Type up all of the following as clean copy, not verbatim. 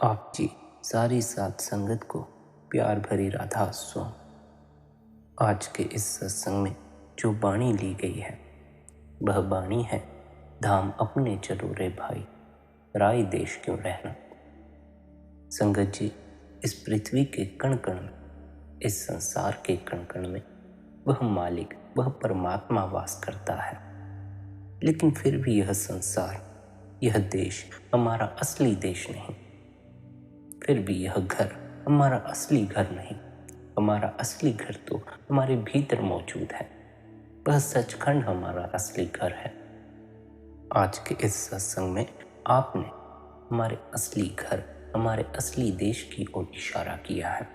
आप जी सारी सात संगत को प्यार भरी राधा सो। आज के इस सत्संग में जो बाणी ली गई है वह बाणी है, धाम अपने चलो रे भाई, राय देश क्यों रहना। संगत जी, इस पृथ्वी के कण कण में, इस संसार के कण कण में वह मालिक, वह परमात्मा वास करता है। लेकिन फिर भी यह संसार, यह देश हमारा असली देश नहीं। फिर भी यह घर हमारा असली घर नहीं। हमारा असली घर तो हमारे भीतर मौजूद है। वह सचखंड हमारा असली घर है। आज के इस सत्संग में आपने हमारे असली घर, हमारे असली देश की ओर इशारा किया है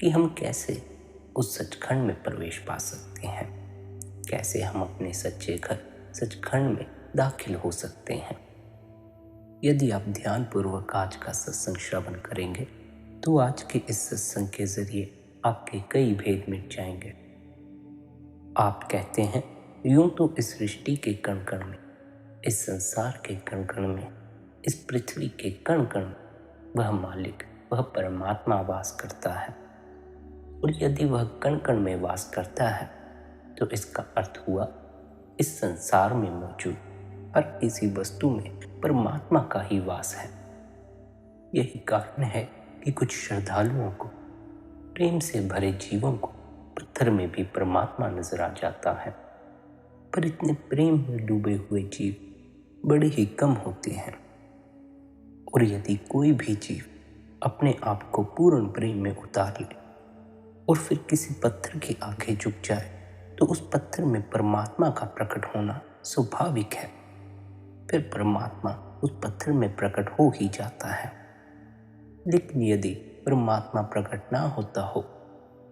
कि हम कैसे उस सचखंड में प्रवेश पा सकते हैं, कैसे हम अपने सच्चे घर सचखंड में दाखिल हो सकते हैं। यदि आप ध्यानपूर्वक आज का सत्संग श्रवण करेंगे तो आज के इस सत्संग के जरिए आपके कई भेद मिट जाएंगे। आप कहते हैं, यूं तो इस सृष्टि के कण कण में, इस संसार के कण कण में, इस पृथ्वी के कण कण में वह मालिक, वह परमात्मा वास करता है। और यदि वह कण कण में वास करता है तो इसका अर्थ हुआ इस संसार में मौजूद हर किसी वस्तु में परमात्मा का ही वास है। यही कारण है कि कुछ श्रद्धालुओं को, प्रेम से भरे जीवों को पत्थर में भी परमात्मा नजर आ जाता है। पर इतने प्रेम में डूबे हुए जीव बड़े ही कम होते हैं। और यदि कोई भी जीव अपने आप को पूर्ण प्रेम में उतार ले और फिर किसी पत्थर के आगे झुक जाए तो उस पत्थर में परमात्मा का प्रकट होना स्वाभाविक है। फिर परमात्मा उस पत्थर में प्रकट हो ही जाता है। लेकिन यदि परमात्मा प्रकट ना होता हो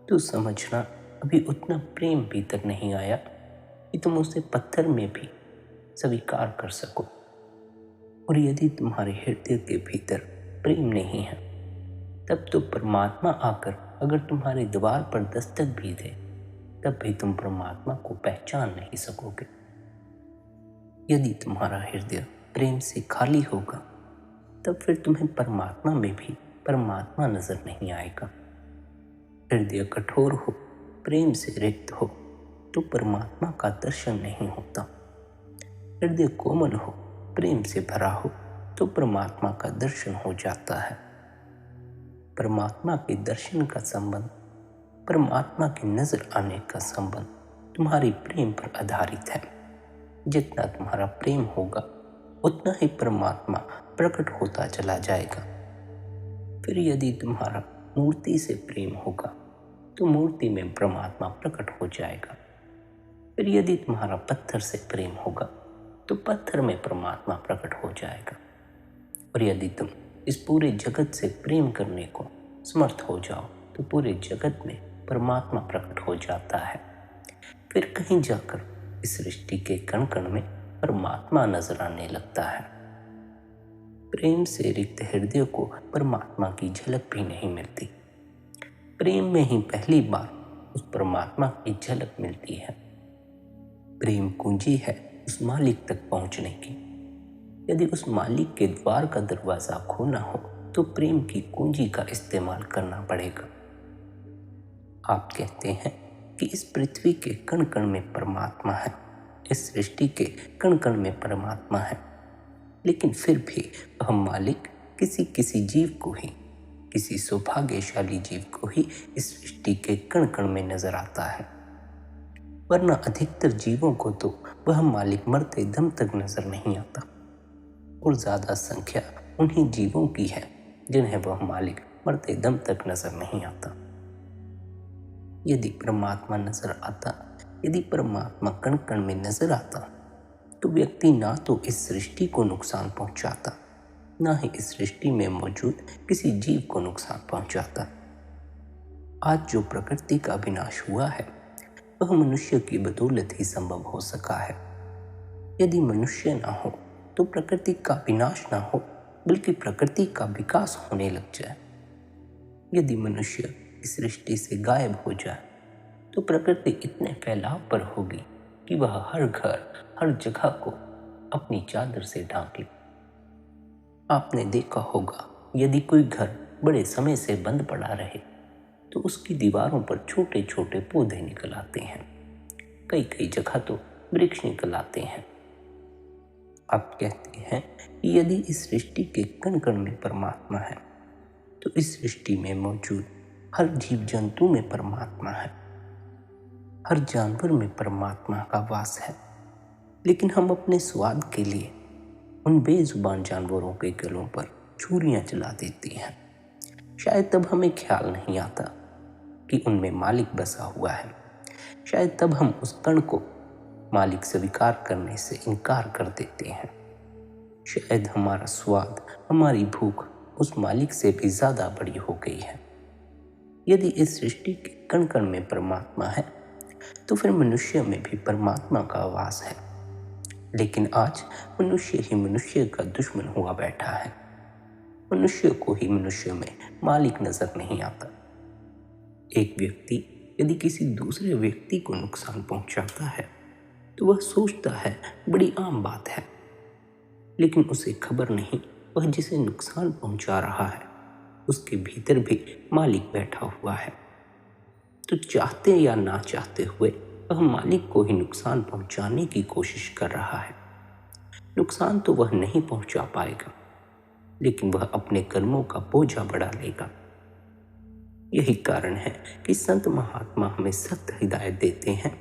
तो समझना अभी उतना प्रेम भीतर नहीं आया कि तुम उसे पत्थर में भी स्वीकार कर सको। और यदि तुम्हारे हृदय के भीतर प्रेम नहीं है तब तो परमात्मा आकर अगर तुम्हारे द्वार पर दस्तक भी दे तब भी तुम परमात्मा को पहचान नहीं सकोगे। यदि तुम्हारा हृदय प्रेम से खाली होगा तब फिर तुम्हें परमात्मा में भी परमात्मा नजर नहीं आएगा। हृदय कठोर हो, प्रेम से रिक्त हो तो परमात्मा का दर्शन नहीं होता। हृदय कोमल हो, प्रेम से भरा हो तो परमात्मा का दर्शन हो जाता है। परमात्मा के दर्शन का संबंध, परमात्मा की नजर आने का संबंध तुम्हारी प्रेम पर आधारित है। जितना तुम्हारा प्रेम होगा उतना ही परमात्मा प्रकट होता चला जाएगा। फिर यदि तुम्हारा मूर्ति से प्रेम होगा तो मूर्ति में परमात्मा प्रकट हो जाएगा। फिर यदि तुम्हारा पत्थर से प्रेम होगा तो पत्थर में परमात्मा प्रकट हो जाएगा। और यदि तुम इस पूरे जगत से प्रेम करने को समर्थ हो जाओ तो पूरे जगत में परमात्मा प्रकट हो जाता है। फिर कहीं जाकर इस सृष्टि के कण कण में परमात्मा नजर आने लगता है। प्रेम से रिक्त हृदय को परमात्मा की झलक भी नहीं मिलती। प्रेम में ही पहली बार उस परमात्मा की झलक मिलती है। प्रेम कुंजी है उस मालिक तक पहुंचने की। यदि उस मालिक के द्वार का दरवाजा खोना हो तो प्रेम की कुंजी का इस्तेमाल करना पड़ेगा। आप कहते हैं कि इस पृथ्वी के कण कण में परमात्मा है, इस सृष्टि के कण कण में परमात्मा है। लेकिन फिर भी वह मालिक किसी किसी जीव को ही, किसी सौभाग्यशाली जीव को ही इस सृष्टि के कण कण में नजर आता है। वरना अधिकतर जीवों को तो वह मालिक मरते दम तक नजर नहीं आता। और ज्यादा संख्या उन्हीं जीवों की है जिन्हें वह मालिक मरते दम तक नजर नहीं आता। यदि परमात्मा नजर आता, यदि परमात्मा कण कण में नजर आता तो व्यक्ति ना तो इस सृष्टि को नुकसान पहुंचाता, ना ही इस सृष्टि में मौजूद किसी जीव को नुकसान पहुंचाता। आज जो प्रकृति का विनाश हुआ है वह मनुष्य की बदौलत ही संभव हो सका है। यदि मनुष्य ना हो तो प्रकृति का विनाश ना हो बल्कि प्रकृति का विकास होने लग जाए। यदि मनुष्य इस सृष्टि से गायब हो जाए तो प्रकृति इतने फैलाव पर होगी कि वह हर घर, हर जगह को अपनी चादर से ढांक ले। आपने देखा होगा यदि कोई घर बड़े समय से बंद पड़ा रहे तो उसकी दीवारों पर छोटे छोटे पौधे निकल आते हैं। कई कई जगह तो वृक्ष निकल आते हैं। आप कहते हैं कि यदि इस सृष्टि के कण कण में परमात्मा है तो इस सृष्टि में मौजूद हर जीव जंतु में परमात्मा है, हर जानवर में परमात्मा का वास है। लेकिन हम अपने स्वाद के लिए उन बेजुबान जानवरों के गलों पर छुरियां चला देते हैं। शायद तब हमें ख्याल नहीं आता कि उनमें मालिक बसा हुआ है। शायद तब हम उस कण को मालिक स्वीकार करने से इनकार कर देते हैं। शायद हमारा स्वाद, हमारी भूख उस मालिक से भी ज्यादा बड़ी हो गई है। यदि इस सृष्टि के कण कण में परमात्मा है तो फिर मनुष्य में भी परमात्मा का वास है। लेकिन आज मनुष्य ही मनुष्य का दुश्मन हुआ बैठा है। मनुष्य को ही मनुष्य में मालिक नजर नहीं आता। एक व्यक्ति यदि किसी दूसरे व्यक्ति को नुकसान पहुंचाता है तो वह सोचता है बड़ी आम बात है, लेकिन उसे खबर नहीं वह जिसे नुकसान पहुंचा रहा है उसके भीतर भी मालिक बैठा हुआ है। तो चाहते या ना चाहते हुए वह मालिक को ही नुकसान पहुंचाने की कोशिश कर रहा है। नुकसान तो वह नहीं पहुंचा पाएगा, लेकिन वह अपने कर्मों का बोझा बढ़ा लेगा। यही कारण है कि संत महात्मा हमें सख्त हिदायत देते हैं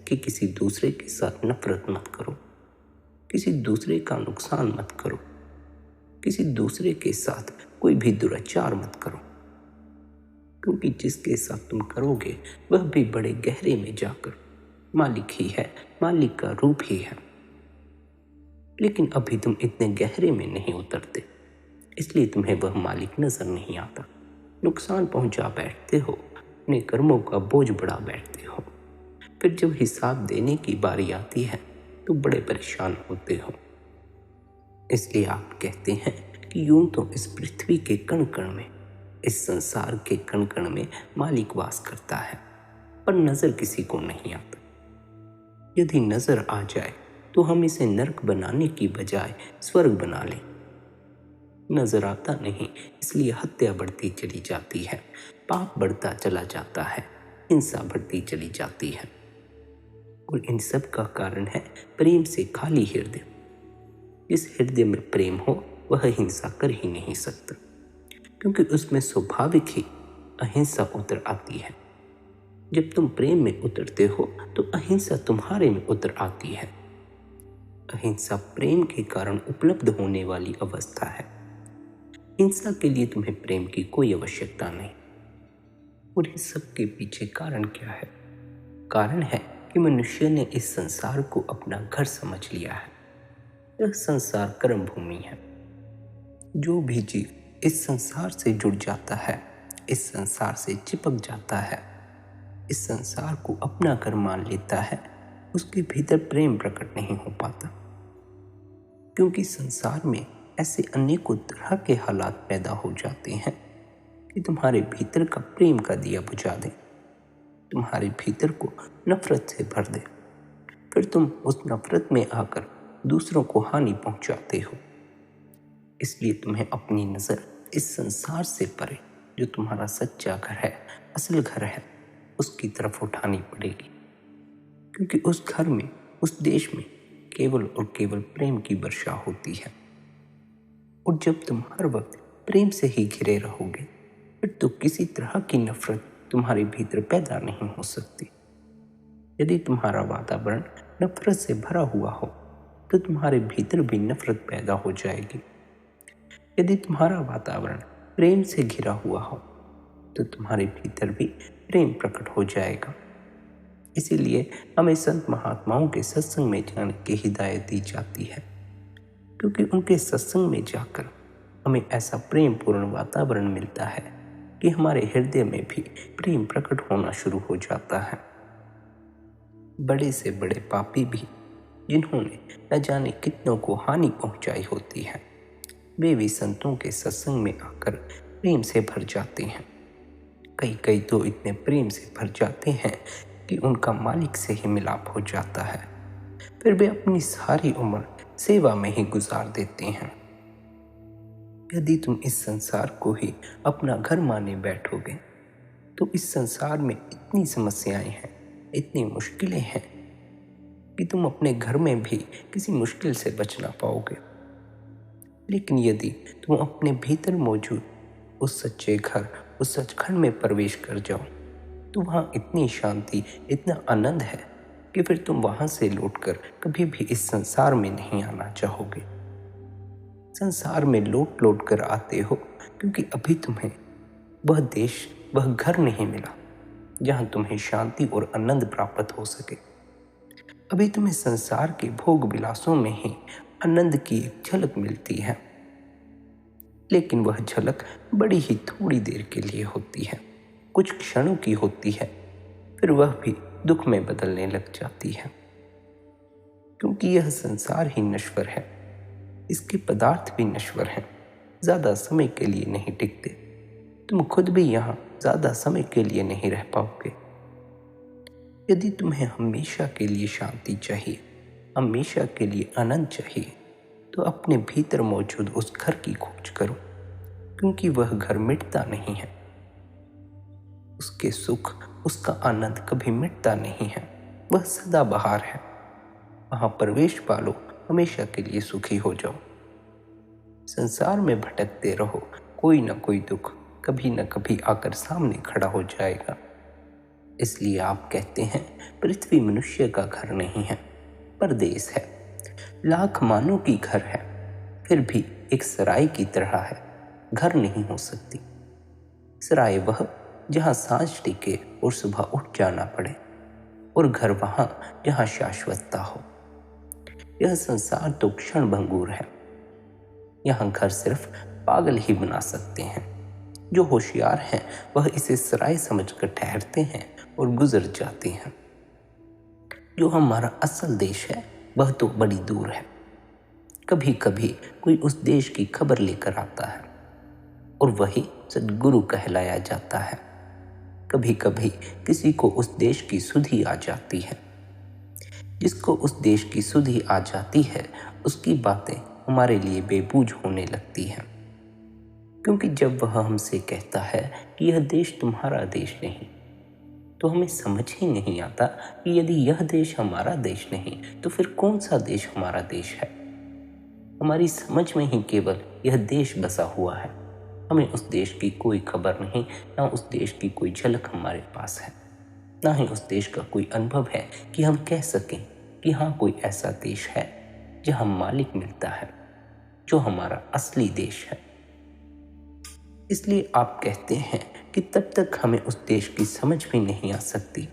कि किसी दूसरे के साथ नफरत मत करो, किसी दूसरे का नुकसान मत करो, किसी दूसरे के साथ कोई भी दुराचार मत करो, क्योंकि जिसके साथ तुम करोगे वह भी बड़े गहरे में जाकर मालिक ही है, मालिक का रूप ही है। लेकिन अभी तुम इतने गहरे में नहीं उतरते, इसलिए तुम्हें वह मालिक नजर नहीं आता। नुकसान पहुंचा बैठते हो, अपने कर्मों का बोझ बढ़ा बैठते हो। फिर जब हिसाब देने की बारी आती है तो बड़े परेशान होते हो। इसलिए आप कहते हैं कि यूं तो इस पृथ्वी के कण कण में, इस संसार के कण कण में मालिक वास करता है, पर नजर किसी को नहीं आता। यदि नजर आ जाए तो हम इसे नरक बनाने की बजाय स्वर्ग बना लें। नजर आता नहीं, इसलिए हत्या बढ़ती चली जाती है, पाप बढ़ता चला जाता है, हिंसा बढ़ती चली जाती है। और इन सब का कारण है प्रेम से खाली हृदय। जिस हृदय में प्रेम हो वह हिंसा कर ही नहीं सकता, क्योंकि उसमें स्वाभाविक ही अहिंसा उतर आती है। जब तुम प्रेम में उतरते हो तो अहिंसा तुम्हारे में उतर आती है। अहिंसा प्रेम के कारण उपलब्ध होने वाली अवस्था है। हिंसा के लिए तुम्हें प्रेम की कोई आवश्यकता नहीं। और इस सब के पीछे कारण क्या है? कारण है कि मनुष्य ने इस संसार को अपना घर समझ लिया है। यह संसार कर्म भूमि है। जो भी जीव इस संसार से जुड़ जाता है, इस संसार से चिपक जाता है, इस संसार को अपना घर मान लेता है, उसके भीतर प्रेम प्रकट नहीं हो पाता। क्योंकि संसार में ऐसे अनेकों तरह के हालात पैदा हो जाते हैं कि तुम्हारे भीतर का प्रेम का दिया बुझा दे, तुम्हारे भीतर को नफरत से भर दे। फिर तुम उस नफरत में आकर दूसरों को हानि पहुंचाते हो। इसलिए तुम्हें अपनी नजर इस संसार से परे, जो तुम्हारा सच्चा घर है, असल घर है, उसकी तरफ उठानी पड़ेगी। क्योंकि उस घर में, उस देश में केवल और केवल प्रेम की वर्षा होती है। और जब तुम हर वक्त प्रेम से ही घिरे रहोगे, फिर तो किसी तरह की नफरत तुम्हारे भीतर पैदा नहीं हो सकती। यदि तुम्हारा वातावरण नफरत से भरा हुआ हो तो तुम्हारे भीतर भी नफरत पैदा हो जाएगी। यदि तुम्हारा वातावरण प्रेम से घिरा हुआ हो तो तुम्हारे भीतर भी प्रेम प्रकट हो जाएगा। इसीलिए हमें संत महात्माओं के सत्संग में जाने की हिदायत दी जाती है, क्योंकि उनके सत्संग में जाकर हमें ऐसा प्रेम पूर्ण वातावरण मिलता है कि हमारे हृदय में भी प्रेम प्रकट होना शुरू हो जाता है। बड़े से बड़े पापी भी, जिन्होंने न जाने कितनों को हानि पहुंचाई होती है, वे भी संतों के सत्संग में आकर प्रेम से भर जाते हैं। कई तो इतने प्रेम से भर जाते हैं कि उनका मालिक से ही मिलाप हो जाता है। फिर वे अपनी सारी उम्र सेवा में ही गुजार देते हैं। यदि तुम इस संसार को ही अपना घर माने बैठोगे तो इस संसार में इतनी समस्याएं हैं, इतनी मुश्किलें हैं कि तुम अपने घर में भी किसी मुश्किल से बच ना पाओगे। लेकिन यदि तुम अपने भीतर मौजूद उस सच्चे घर, उस सचखंड में प्रवेश कर जाओ तो वहाँ इतनी शांति, इतना आनंद है कि फिर तुम वहाँ से लौटकर कभी भी इस संसार में नहीं आना चाहोगे। संसार में लौट लौट कर आते हो क्योंकि अभी तुम्हें वह देश, वह घर नहीं मिला जहाँ तुम्हें शांति और आनंद प्राप्त हो सके। अभी तुम्हें संसार के भोग विलासों में ही आनंद की एक झलक मिलती है, लेकिन वह झलक बड़ी ही थोड़ी देर के लिए होती है, कुछ क्षणों की होती है, फिर वह भी दुख में बदलने लग जाती है। क्योंकि यह संसार ही नश्वर है, इसके पदार्थ भी नश्वर हैं, ज़्यादा समय के लिए नहीं टिकते। तुम खुद भी यहाँ ज़्यादा समय के लिए नहीं रह पाओगे। यदि तुम्हें हमेशा के लिए शांति चाहिए, हमेशा के लिए आनंद चाहिए, तो अपने भीतर मौजूद उस घर की खोज करो, क्योंकि वह घर मिटता नहीं है। उसके सुख, उसका आनंद कभी मिटता नहीं है, वह सदाबहार है। वहाँ प्रवेश पालो, हमेशा के लिए सुखी हो जाओ। संसार में भटकते रहो, कोई ना कोई दुख कभी न कभी आकर सामने खड़ा हो जाएगा। इसलिए आप कहते हैं पृथ्वी मनुष्य का घर नहीं है, परदेश है। लाख मानों की घर है, फिर भी एक सराय की तरह है, घर नहीं हो सकती। सराय वह जहाँ सांझ टिके और सुबह उठ जाना पड़े, और घर वहाँ जहाँ शाश्वतता हो। यह संसार तो क्षण भंगुर है। यहाँ घर सिर्फ पागल ही बना सकते हैं। जो होशियार हैं वह इसे सराय समझकर ठहरते हैं और गुजर जाते हैं। जो हमारा असल देश है वह तो बड़ी दूर है। कभी कभी कोई उस देश की खबर लेकर आता है और वही सद्गुरु कहलाया जाता है। कभी कभी किसी को उस देश की सुधि आ जाती है। जिसको उस देश की सुधि आ जाती है उसकी बातें हमारे लिए बेबूझ होने लगती हैं, क्योंकि जब वह हमसे कहता है कि यह देश तुम्हारा देश नहीं, तो हमें समझ ही नहीं आता कि यदि यह देश हमारा देश नहीं तो फिर कौन सा देश हमारा देश है। हमारी समझ में ही केवल यह देश बसा हुआ है। हमें उस देश की कोई खबर नहीं, ना उस देश की कोई झलक हमारे पास है, ना ही उस देश का कोई अनुभव है कि हम कह सकें कि हाँ, कोई ऐसा देश है जहाँ मालिक मिलता है, जो हमारा असली देश है। इसलिए आप कहते हैं कि तब तक हमें उस देश की समझ भी नहीं आ सकती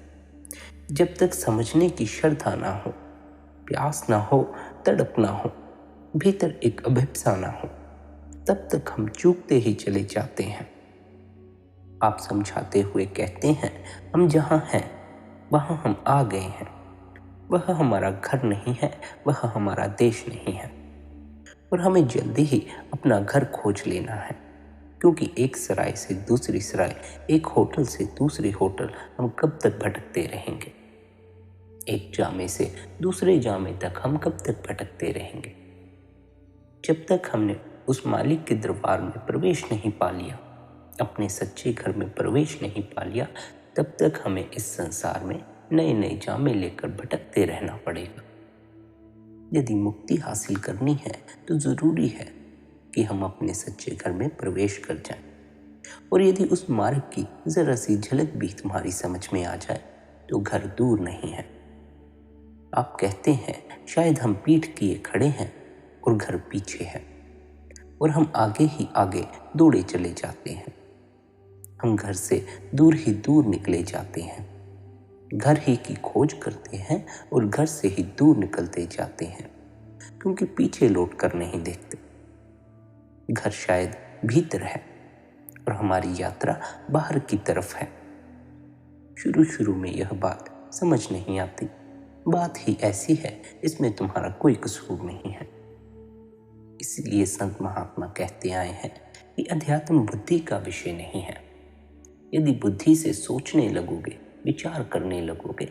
जब तक समझने की श्रद्धा ना हो, प्यास ना हो, तड़प ना हो, भीतर एक अभिप्सा ना हो। तब तक हम चूकते ही चले जाते हैं। आप समझाते हुए कहते हैं हम जहाँ हैं वहाँ हम आ गए हैं। वह हमारा घर नहीं है, वह हमारा देश नहीं है, और हमें जल्दी ही अपना घर खोज लेना है, क्योंकि एक सराय से दूसरी सराय, एक होटल से दूसरी होटल हम कब तक भटकते रहेंगे। एक जामे से दूसरे जामे तक हम कब तक भटकते रहेंगे। जब तक हमने उस मालिक के दरबार में प्रवेश नहीं पा लिया, अपने सच्चे घर में प्रवेश नहीं पा लिया, तब तक हमें इस संसार में नए नए जामे लेकर भटकते रहना पड़ेगा। यदि मुक्ति हासिल करनी है तो ज़रूरी है कि हम अपने सच्चे घर में प्रवेश कर जाएं। और यदि उस मार्ग की ज़रा सी झलक भी तुम्हारी समझ में आ जाए तो घर दूर नहीं है। आप कहते हैं शायद हम पीठ किए खड़े हैं और घर पीछे है, और हम आगे ही आगे दौड़े चले जाते हैं। हम घर से दूर ही दूर निकले जाते हैं, घर ही की खोज करते हैं और घर से ही दूर निकलते जाते हैं, क्योंकि पीछे लौट कर नहीं देखते। घर शायद भीतर है और हमारी यात्रा बाहर की तरफ है। शुरू शुरू में यह बात समझ नहीं आती। बात ही ऐसी है, इसमें तुम्हारा कोई कसूर नहीं है। इसलिए संत महात्मा कहते आए हैं कि अध्यात्म बुद्धि का विषय नहीं है। यदि बुद्धि से सोचने लगोगे, विचार करने लगोगे,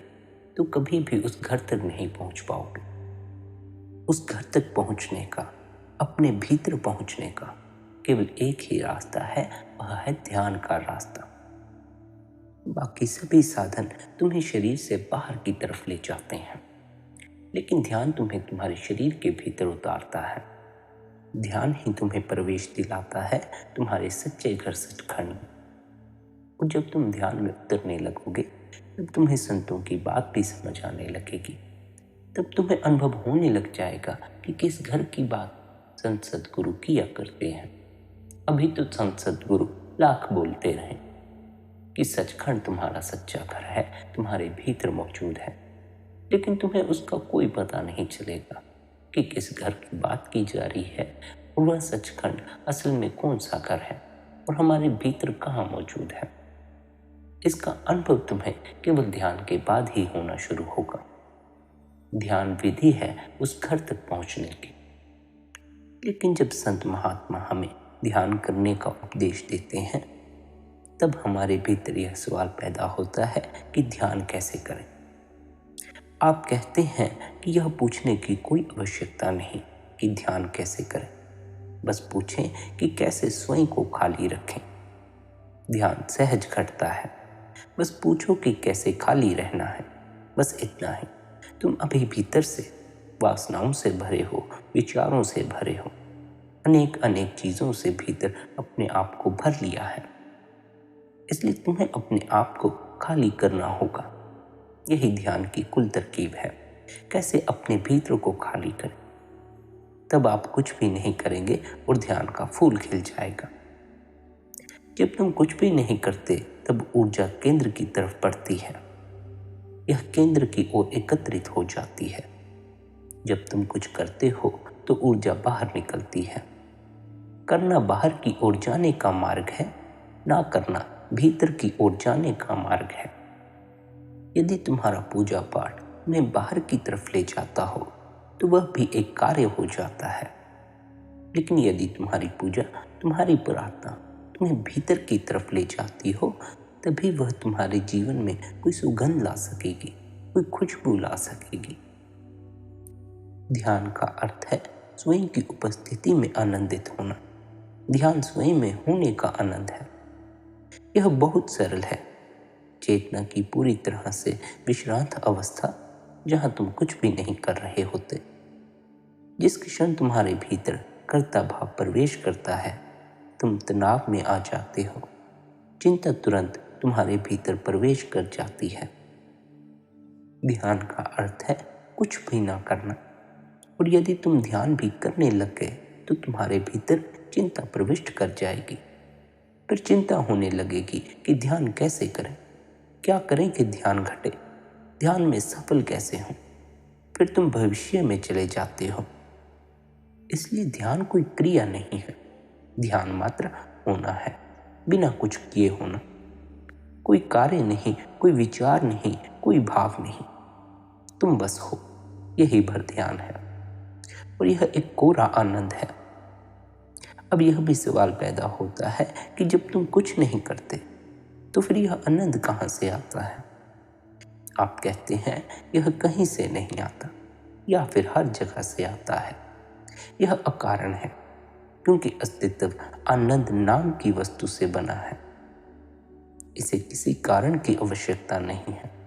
तो कभी भी उस घर तक नहीं पहुंच पाओगे। उस घर तक पहुंचने का, अपने भीतर पहुंचने का केवल एक ही रास्ता है, वह है ध्यान का रास्ता। बाकी सभी साधन तुम्हें शरीर से बाहर की तरफ ले जाते हैं, लेकिन ध्यान तुम्हें तुम्हारे शरीर के भीतर उतारता है। ध्यान ही तुम्हें प्रवेश दिलाता है तुम्हारे सच्चे घर सचखंड में। और जब तुम ध्यान में उतरने लगोगे, तब तुम्हें संतों की बात भी समझ आने लगेगी। तब तुम्हें अनुभव होने लग जाएगा कि किस घर की बात संत सद्गुरु किया करते हैं। अभी तो संत सद्गुरु लाख बोलते रहे कि सचखंड तुम्हारा सच्चा घर है, तुम्हारे भीतर मौजूद है, लेकिन तुम्हें उसका कोई पता नहीं चलेगा कि किस घर की बात की जा रही है और वह सचखंड असल में कौन सा घर है और हमारे भीतर कहाँ मौजूद है। इसका अनुभव तुम्हें केवल ध्यान के बाद ही होना शुरू होगा। ध्यान विधि है उस घर तक पहुंचने की। लेकिन जब संत महात्मा हमें ध्यान करने का उपदेश देते हैं, तब हमारे भीतर यह सवाल पैदा होता है कि ध्यान कैसे करें। आप कहते हैं कि यह पूछने की कोई आवश्यकता नहीं कि ध्यान कैसे करें, बस पूछें कि कैसे स्वयं को खाली रखें। ध्यान सहज घटता है, बस पूछो कि कैसे खाली रहना है, बस इतना ही। तुम अभी भीतर से वासनाओं से भरे हो, विचारों से भरे हो, अनेक चीज़ों से भीतर अपने आप को भर लिया है। इसलिए तुम्हें अपने आप को खाली करना होगा। यही ध्यान की कुल तरकीब है, कैसे अपने भीतर को खाली करें। तब आप कुछ भी नहीं करेंगे और ध्यान का फूल खिल जाएगा। जब तुम कुछ भी नहीं करते, तब ऊर्जा केंद्र की तरफ बढ़ती है। यह केंद्र की ओर एकत्रित हो जाती है। जब तुम कुछ करते हो तो ऊर्जा बाहर निकलती है। करना बाहर की ओर जाने का मार्ग है, ना करना भीतर की ओर जाने का मार्ग है। यदि तुम्हारा पूजा पाठ तुम्हें बाहर की तरफ ले जाता हो, तो वह भी एक कार्य हो जाता है। लेकिन यदि तुम्हारी पूजा, तुम्हारी प्रार्थना तुम्हें भीतर की तरफ ले जाती हो, तभी वह तुम्हारे जीवन में कोई सुगंध ला सकेगी, कोई खुशबू ला सकेगी। ध्यान का अर्थ है स्वयं की उपस्थिति में आनंदित होना। ध्यान स्वयं में होने का आनंद है। यह बहुत सरल है। चेतना की पूरी तरह से विश्रांत अवस्था, जहां तुम कुछ भी नहीं कर रहे होते। जिस क्षण तुम्हारे भीतर कर्ता भाव प्रवेश करता है, तुम तनाव में आ जाते हो। चिंता तुरंत तुम्हारे भीतर प्रवेश कर जाती है। ध्यान का अर्थ है कुछ भी ना करना। और यदि तुम ध्यान भी करने लग गए, तो तुम्हारे भीतर चिंता प्रविष्ट कर जाएगी। फिर चिंता होने लगेगी कि ध्यान कैसे करें, क्या करें कि ध्यान घटे, ध्यान में सफल कैसे हों। फिर तुम भविष्य में चले जाते हो। इसलिए ध्यान कोई क्रिया नहीं है, ध्यान मात्र होना है, बिना कुछ किए होना। कोई कार्य नहीं, कोई विचार नहीं, कोई भाव नहीं, तुम बस हो। यही भर ध्यान है और यह एक कोरा आनंद है। अब यह भी सवाल पैदा होता है कि जब तुम कुछ नहीं करते, तो फिर यह आनंद कहाँ से आता है। आप कहते हैं यह कहीं से नहीं आता, या फिर हर जगह से आता है। यह अकारण है, क्योंकि अस्तित्व आनंद नाम की वस्तु से बना है। इसे किसी कारण की आवश्यकता नहीं है।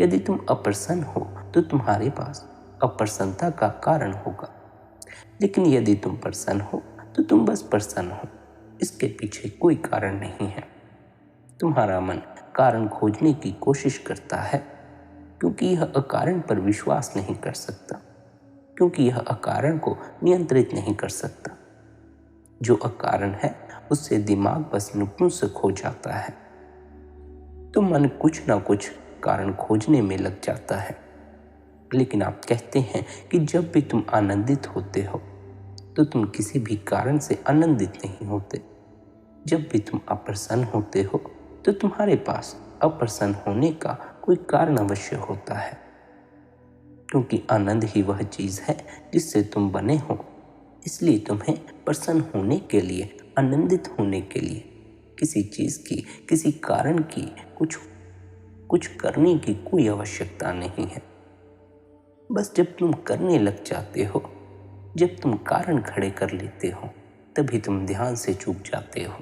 यदि तुम अप्रसन्न हो, तो तुम्हारे पास अप्रसन्नता का कारण होगा। लेकिन यदि तुम प्रसन्न हो, तो तुम बस प्रसन्न हो। इसके पीछे कोई कारण नहीं है। तुम्हारा मन कारण खोजने की कोशिश करता है, क्योंकि यह अकारण पर विश्वास नहीं कर सकता, क्योंकि यह अकारण को नियंत्रित नहीं कर सकता। जो अकारण है, उससे दिमाग बस नपुंसक हो जाता है। तो मन कुछ ना कुछ कारण खोजने में लग जाता है। लेकिन आप कहते हैं कि जब भी तुम आनंदित होते हो, तो तुम किसी भी कारण से आनंदित नहीं होते। जब भी तुम अप्रसन्न होते हो, तो तुम्हारे पास अप्रसन्न होने का कोई कारण अवश्य होता है, क्योंकि आनंद ही वह चीज़ है जिससे तुम बने हो। इसलिए तुम्हें प्रसन्न होने के लिए, आनंदित होने के लिए किसी चीज़ की, किसी कारण की, कुछ करने की कोई आवश्यकता नहीं है। बस जब तुम करने लग जाते हो, जब तुम कारण खड़े कर लेते हो, तभी तुम ध्यान से चूक जाते हो।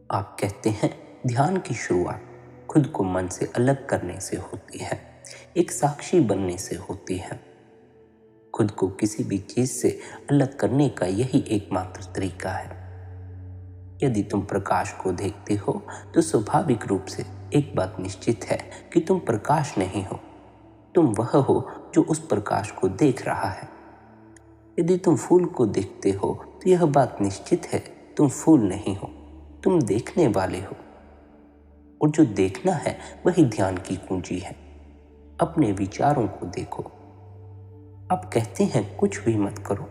आप कहते हैं ध्यान की शुरुआत खुद को मन से अलग करने से होती है, एक साक्षी बनने से होती है। खुद को किसी भी चीज से अलग करने का यही एकमात्र तरीका है। यदि तुम प्रकाश को देखते हो तो स्वाभाविक रूप से एक बात निश्चित है कि तुम प्रकाश नहीं हो, तुम वह हो जो उस प्रकाश को देख रहा है। यदि तुम फूल को देखते हो तो यह बात निश्चित है, तुम फूल नहीं हो, तुम देखने वाले हो। और जो देखना है वही ध्यान की कुंजी है। अपने विचारों को देखो। आप कहते हैं कुछ भी मत करो,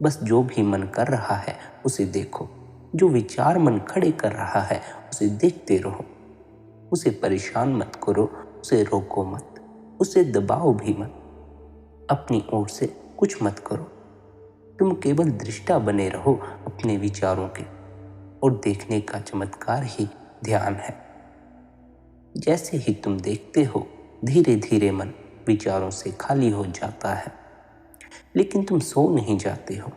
बस जो भी मन कर रहा है उसे देखो। जो विचार मन खड़े कर रहा है उसे देखते रहो। उसे परेशान मत करो, उसे रोको मत, उसे दबाओ भी मत। अपनी ओर से कुछ मत करो। तुम केवल दृष्टा बने रहो अपने विचारों के, और देखने का चमत्कार ही ध्यान है। जैसे ही तुम देखते हो धीरे धीरे मन विचारों से खाली हो जाता है। लेकिन तुम सो नहीं जाते हो,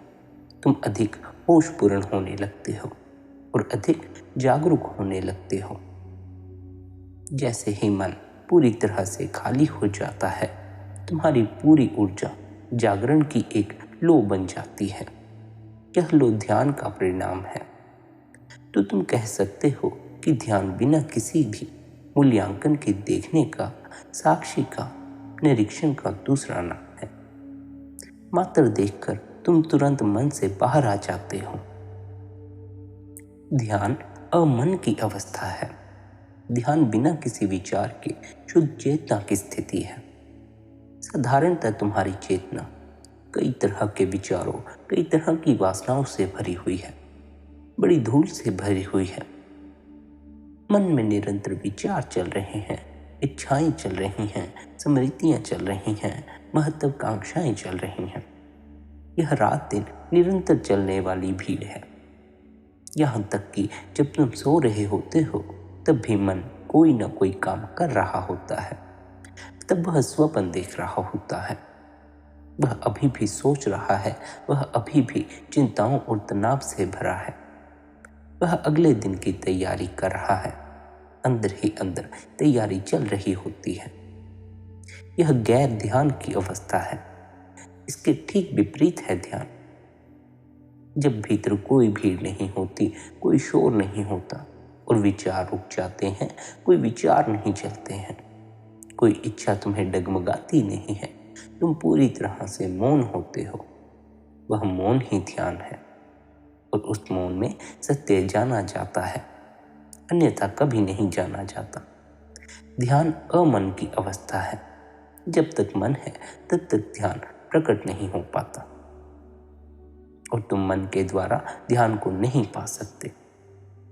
तुम अधिक होशपूर्ण होने लगते हो और अधिक जागरूक होने लगते हो। जैसे ही मन पूरी तरह से खाली हो जाता है, तुम्हारी पूरी ऊर्जा जागरण की एक लो बन जाती है। यह लो ध्यान का परिणाम है। तो तुम कह सकते हो कि ध्यान बिना किसी भी मूल्यांकन के देखने का, साक्षी का, निरीक्षण का दूसरा नाम है। मात्र देखकर तुम तुरंत मन से बाहर आ जाते हो। ध्यान अमन की अवस्था है। ध्यान बिना किसी विचार के शुद्ध चेतना की स्थिति है। साधारणतः तुम्हारी चेतना कई तरह के विचारों, कई तरह की वासनाओं से भरी हुई है, बड़ी धूल से भरी हुई है। मन में निरंतर विचार चल रहे हैं, इच्छाएं चल रही हैं, स्मृतियां चल रही हैं, महत्वाकांक्षाएं चल रही हैं। यह रात दिन निरंतर चलने वाली भीड़ है। यहाँ तक कि जब तुम सो रहे होते हो तब भी मन कोई ना कोई काम कर रहा होता है। तब वह स्वप्न देख रहा होता है, वह अभी भी सोच रहा है, वह अभी भी चिंताओं और तनाव से भरा है, वह अगले दिन की तैयारी कर रहा है। अंदर ही अंदर तैयारी चल रही होती है। यह गैर ध्यान की अवस्था है। इसके ठीक विपरीत है ध्यान। जब भीतर कोई भीड़ नहीं होती, कोई शोर नहीं होता और विचार रुक जाते हैं, कोई विचार नहीं चलते हैं, कोई इच्छा तुम्हें डगमगाती नहीं है, तुम पूरी तरह से मौन होते हो, वह मौन ही ध्यान है। और उस मौन में सत्य जाना जाता है, अन्यथा कभी नहीं जाना जाता। ध्यान अमन की अवस्था है। जब तक मन है तब तक ध्यान प्रकट नहीं हो पाता और तुम मन के द्वारा ध्यान को नहीं पा सकते,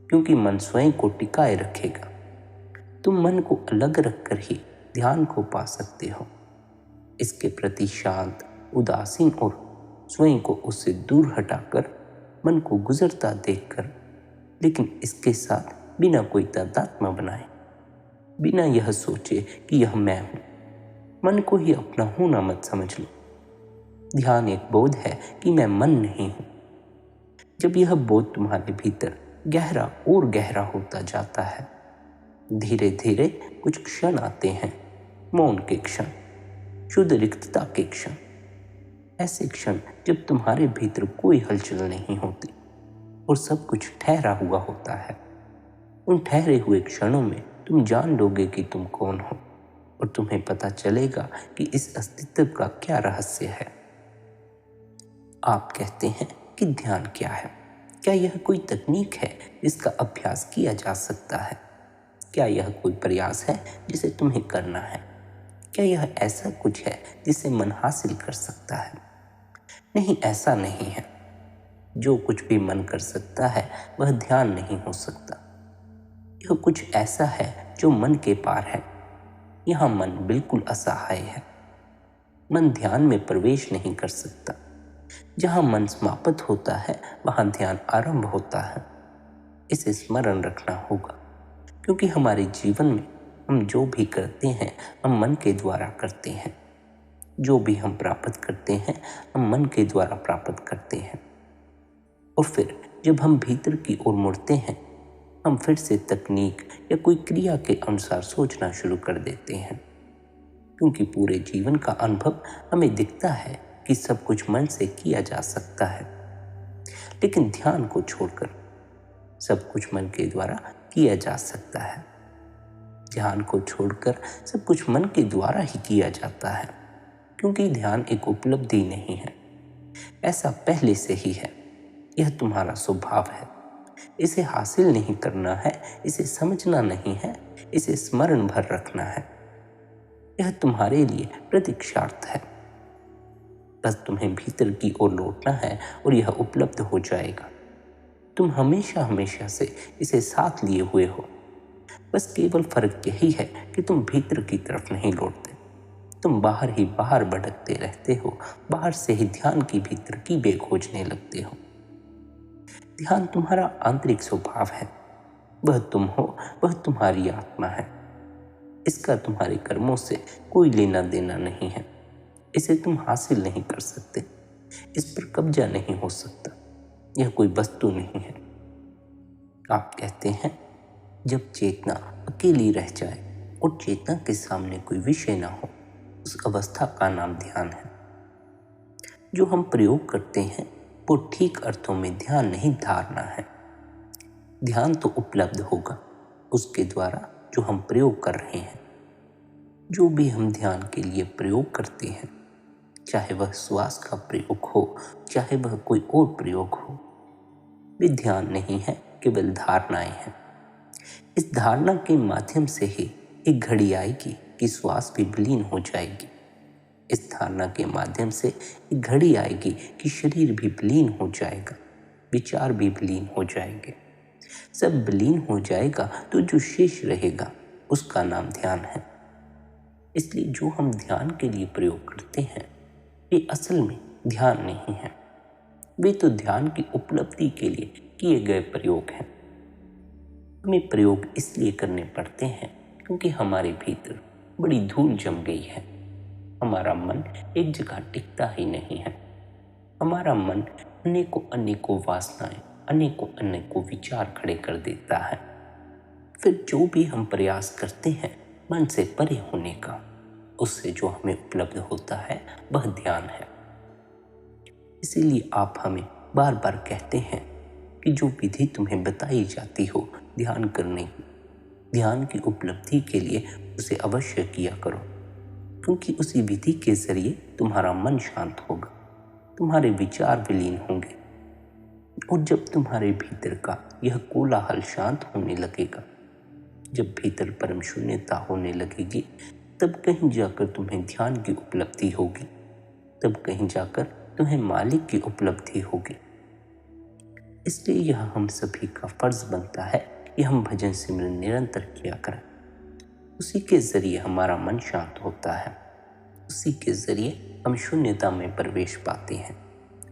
क्योंकि मन स्वयं को टिकाए रखेगा। तुम मन को अलग रखकर ही ध्यान को पा सकते हो। इसके प्रति शांत, उदासीन और स्वयं को उससे दूर हटाकर, मन को गुजरता देखकर, लेकिन इसके साथ बिना कोई तादात्म्य बनाए, बिना यह सोचे कि यह मैं हूं, मन को ही अपना होना मत समझ लो। ध्यान एक बोध है कि मैं मन नहीं हूं। जब यह बोध तुम्हारे भीतर गहरा और गहरा होता जाता है, धीरे धीरे कुछ क्षण आते हैं, मौन के क्षण, शुद्ध रिक्तता के क्षण। ऐसे क्षण जब तुम्हारे भीतर कोई हलचल नहीं होती और सब कुछ ठहरा हुआ होता है। उन ठहरे हुए क्षणों में तुम जान लोगे कि तुम कौन हो और तुम्हें पता चलेगा कि इस अस्तित्व का क्या रहस्य है। आप कहते हैं कि ध्यान क्या है? क्या यह कोई तकनीक है जिसका अभ्यास किया जा सकता है? क्या यह कोई प्रयास है जिसे तुम्हें करना है? क्या यह ऐसा कुछ है जिसे मन हासिल कर सकता है? नहीं, ऐसा नहीं है। जो कुछ भी मन कर सकता है वह ध्यान नहीं हो सकता। यह कुछ ऐसा है जो मन के पार है। यहाँ मन बिल्कुल असहाय है। मन ध्यान में प्रवेश नहीं कर सकता। जहाँ मन समाप्त होता है वहाँ ध्यान आरंभ होता है। इसे स्मरण रखना होगा, क्योंकि हमारे जीवन में हम जो भी करते हैं हम मन के द्वारा करते हैं। जो भी हम प्राप्त करते हैं हम मन के द्वारा प्राप्त करते हैं। और फिर जब हम भीतर की ओर मुड़ते हैं, हम फिर से तकनीक या कोई क्रिया के अनुसार सोचना शुरू कर देते हैं, क्योंकि पूरे जीवन का अनुभव हमें दिखता है कि सब कुछ मन से किया जा सकता है। लेकिन ध्यान को छोड़कर सब कुछ मन के द्वारा किया जा सकता है। ध्यान को छोड़कर सब कुछ मन के द्वारा ही किया जाता है, क्योंकि ध्यान एक उपलब्धि नहीं है, ऐसा पहले से ही है। यह तुम्हारा स्वभाव है। इसे हासिल नहीं करना है, इसे समझना नहीं है, इसे स्मरण भर रखना है। यह तुम्हारे लिए प्रतीक्षार्थ है। बस तुम्हें भीतर की ओर लौटना है और यह उपलब्ध हो जाएगा। तुम हमेशा हमेशा से इसे साथ लिए हुए हो। बस केवल फर्क यही है कि तुम भीतर की तरफ नहीं लौटते, तुम बाहर ही बाहर भटकते रहते हो। बाहर से ही ध्यान की भीतर की बे खोजने लगते हो। ध्यान तुम्हारा आंतरिक स्वभाव है। वह तुम हो, वह तुम्हारी आत्मा है। इसका तुम्हारे कर्मों से कोई लेना देना नहीं है। इसे तुम हासिल नहीं कर सकते, इस पर कब्जा नहीं हो सकता। यह कोई वस्तु नहीं है। आप कहते हैं, जब चेतना अकेली रह जाए और चेतना के सामने कोई विषय ना हो, उस अवस्था का नाम ध्यान है। जो हम प्रयोग करते हैं वो ठीक अर्थों में ध्यान नहीं, धारणा है। ध्यान तो उपलब्ध होगा उसके द्वारा जो हम प्रयोग कर रहे हैं। जो भी हम ध्यान के लिए प्रयोग करते हैं, चाहे वह श्वास का प्रयोग हो, चाहे वह कोई और प्रयोग हो, वे ध्यान नहीं है, केवल धारणाएं हैं। इस धारणा के माध्यम से ही एक घड़ी आएगी कि श्वास भी विलीन हो जाएगी। इस धारणा के माध्यम से एक घड़ी आएगी कि शरीर भी विलीन हो जाएगा, विचार भी विलीन हो जाएंगे, सब विलीन हो जाएगा। तो जो शेष रहेगा उसका नाम ध्यान है। इसलिए जो हम ध्यान के लिए प्रयोग करते हैं वे असल में ध्यान नहीं है। वे तो ध्यान की उपलब्धि के लिए किए गए प्रयोग हैं। हमें प्रयोग इसलिए करने पड़ते हैं क्योंकि हमारे भीतर बड़ी धूल जम गई है। हमारा मन एक जगह टिकता ही नहीं है। हमारा मन अनेकों वासनाएं, अनेकों विचार खड़े कर देता है। फिर जो भी हम प्रयास करते हैं मन से परे होने का, उससे जो हमें उपलब्ध होता है वह ध्यान है। इसीलिए आप हमें बार बार कहते हैं कि जो विधि तुम्हें बताई जाती हो ध्यान करने की, ध्यान की उपलब्धि के लिए उसे अवश्य किया करो, क्योंकि उसी विधि के जरिए तुम्हारा मन शांत होगा, तुम्हारे विचार विलीन होंगे। और जब तुम्हारे भीतर का यह कोलाहल शांत होने लगेगा, जब भीतर परम शून्यता होने लगेगी, तब कहीं जाकर तुम्हें ध्यान की उपलब्धि होगी, तब कहीं जाकर तुम्हें मालिक की उपलब्धि होगी। इसलिए यह हम सभी का फर्ज बनता है कि हम भजन सिमरन निरंतर किया करें। उसी के जरिए हमारा मन शांत होता है, उसी के जरिए हम शून्यता में प्रवेश पाते हैं,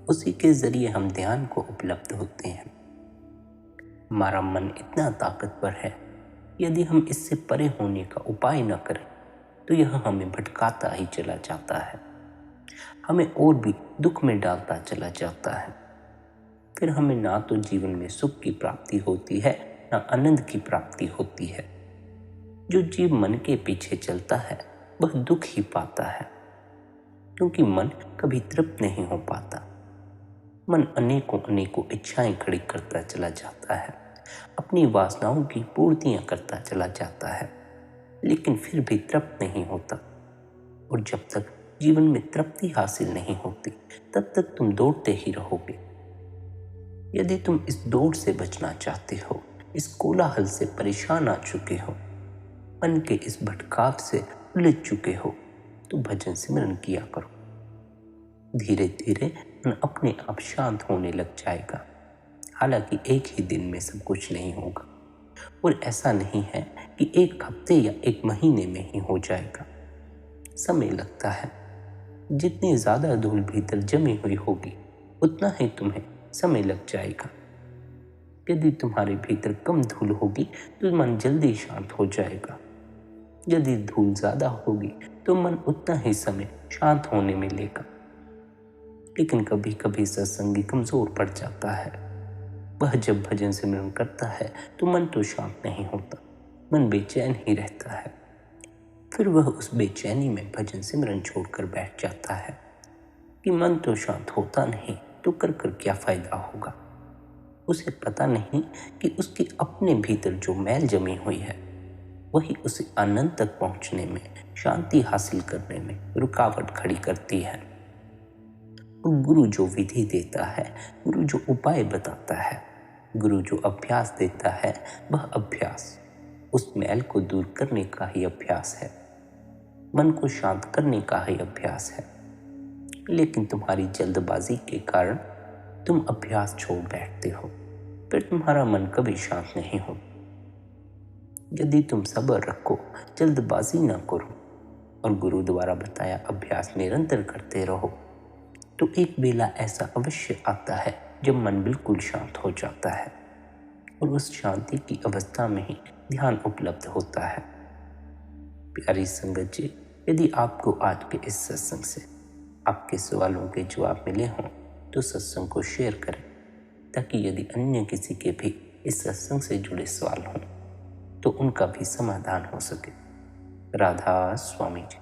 उसी के जरिए हम ध्यान को उपलब्ध होते हैं। हमारा मन इतना ताकतवर है, यदि हम इससे परे होने का उपाय न करें तो यह हमें भटकाता ही चला जाता है, हमें और भी दुख में डालता चला जाता है। फिर हमें ना तो जीवन में सुख की प्राप्ति होती है, ना आनंद की प्राप्ति होती है। जो जीव मन के पीछे चलता है वह दुख ही पाता है, क्योंकि मन कभी तृप्त नहीं हो पाता। मन अनेकों इच्छाएं खड़ी करता चला जाता है, अपनी वासनाओं की पूर्तियां करता चला जाता है, लेकिन फिर भी तृप्त नहीं होता। और जब तक जीवन में तृप्ति हासिल नहीं होती तब तक तुम दौड़ते ही रहोगे। यदि तुम इस दौड़ से बचना चाहते हो, इस कोलाहल से परेशान आ चुके हो, मन के इस भटकाव से उलझ चुके हो, तो भजन सिमरन किया करो। धीरे धीरे मन अपने आप शांत होने लग जाएगा। हालांकि एक ही दिन में सब कुछ नहीं होगा, और ऐसा नहीं है कि एक हफ्ते या एक महीने में ही हो जाएगा। समय लगता है। जितनी ज़्यादा धूल भीतर जमी हुई होगी उतना ही तुम्हें समय लग जाएगा। यदि तुम्हारे भीतर कम धूल होगी तो मन जल्दी शांत हो जाएगा। यदि धूल ज़्यादा होगी तो मन उतना ही समय शांत होने में लेगा। लेकिन कभी कभी सत्संगी कमज़ोर पड़ जाता है, वह जब भजन सिमरन करता है तो मन तो शांत नहीं होता, मन बेचैन ही रहता है। फिर वह उस बेचैनी में भजन सिमरन छोड़कर बैठ जाता है कि मन तो शांत होता नहीं तो कर कर क्या फायदा होगा। उसे पता नहीं कि उसके अपने भीतर जो मैल जमी हुई है वही उसे आनंद तक पहुंचने में, शांति हासिल करने में रुकावट खड़ी करती है। और गुरु जो विधि देता है, गुरु जो उपाय बताता है, गुरु जो अभ्यास देता है, वह अभ्यास उस मैल को दूर करने का ही अभ्यास है, मन को शांत करने का ही अभ्यास है। लेकिन तुम्हारी जल्दबाजी के कारण तुम अभ्यास छोड़ बैठते हो, फिर तुम्हारा मन कभी शांत नहीं हो। यदि तुम सब्र रखो, जल्दबाजी ना करो और गुरु द्वारा बताया अभ्यास निरंतर करते रहो, तो एक बेला ऐसा अवश्य आता है जब मन बिल्कुल शांत हो जाता है और उस शांति की अवस्था में ही ध्यान उपलब्ध होता है। प्यारी संगत जी, यदि आपको आज के इस सत्संग से आपके सवालों के जवाब मिले हों तो सत्संग को शेयर करें, ताकि यदि अन्य किसी के भी इस सत्संग से जुड़े सवाल हों तो उनका भी समाधान हो सके। राधा स्वामी जी।